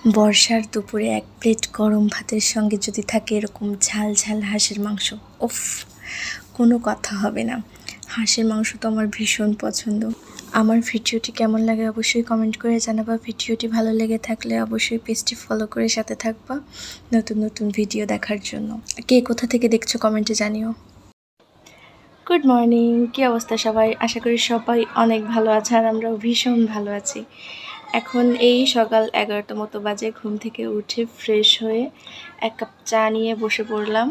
বর্ষার দুপুরে এক প্লেট গরম ভাতের সঙ্গে যদি থাকে এরকম ঝাল ঝাল হাঁসের মাংস, উফ, কোনো কথা হবে না। হাঁসের মাংস তো আমার ভীষণ পছন্দ। আমার ভিডিওটি কেমন লাগে অবশ্যই কমেন্ট করে জানাবা। ভিডিওটি ভালো লেগে থাকলে অবশ্যই পেজটি ফলো করে সাথে থাকবা নতুন নতুন ভিডিও দেখার জন্য। কে কোথা থেকে দেখছো কমেন্টে জানিও। গুড মর্নিং, কী অবস্থা সবাই? আশা করি সবাই অনেক ভালো আছে, আর আমরাও ভীষণ ভালো আছি। এখন এই সকাল 11টা মতো বাজে। ঘুম থেকে উঠে ফ্রেশ হয়ে এক কাপ চা নিয়ে বসে পড়লাম।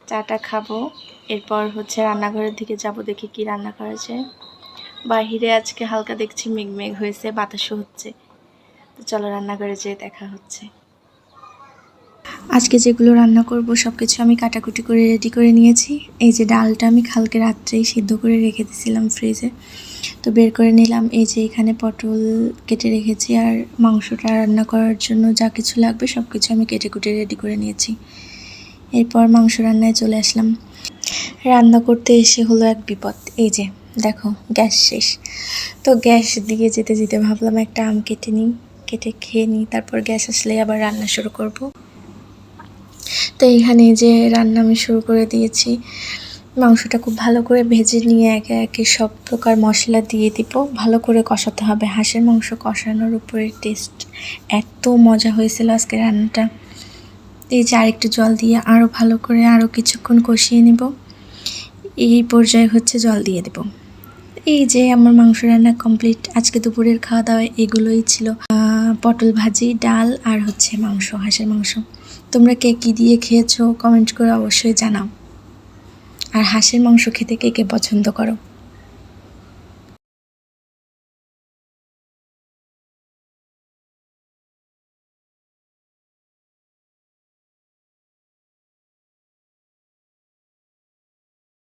চাটা খাবো, এরপর রান্নাঘরের দিকে যাব, দেখি কি রান্না করা যায়। বাহিরে আজকে হালকা দেখছি মেঘ হয়েছে, বাতাসও হচ্ছে। তো চলো রান্নাঘরে যেয়ে দেখা হচ্ছে। আজকে যেগুলো রান্না করব সব কিছু আমি কাটাকুটি করে রেডি করে নিয়েছি। এই যে ডালটা আমি কালকে রাত্রেই সিদ্ধ করে রেখে দিয়েছিলাম ফ্রিজে, তো বের করে নিলাম। এই যে এখানে পটল কেটে রেখেছি, আর মাংসটা রান্না করার জন্য যা কিছু লাগবে সব কিছু আমি কেটে কুটে রেডি করে নিয়েছি। এরপর মাংস রান্নায় চলে আসলাম। রান্না করতে এসে হলো এক বিপদ। এই যে দেখো, গ্যাস শেষ। তো গ্যাস দিয়ে যেতে যেতে ভাবলাম একটা আম কেটে খেয়ে নিই, তারপর গ্যাস আসলে আবার রান্না শুরু করব। তো এইখানে যে রান্না আমি শুরু করে দিয়েছি। মাংসটা খুব ভালো করে ভেজে নিয়ে একে একে সব প্রকার মশলা দিয়ে দিব। ভালো করে কষাতে হবে। হাঁসের মাংস কষানোর উপরে টেস্ট এত মজা হয়েছিল আজকে রান্নাটা। এই যে আরেকটু জল দিয়ে আরও ভালো করে আরও কিছুক্ষণ কষিয়ে নেব। এই পর্যায়ে জল দিয়ে দেব। এই যে আমার মাংস রান্না কমপ্লিট। আজকে দুপুরের খাওয়া দাওয়া এগুলোই ছিল, পটল ভাজি, ডাল আর মাংস, হাঁসের মাংস। তোমরা কে কী দিয়ে খেয়েছো কমেন্ট করে অবশ্যই জানাও। আর হাঁসের মাংস খেতে কে কে পছন্দ করো?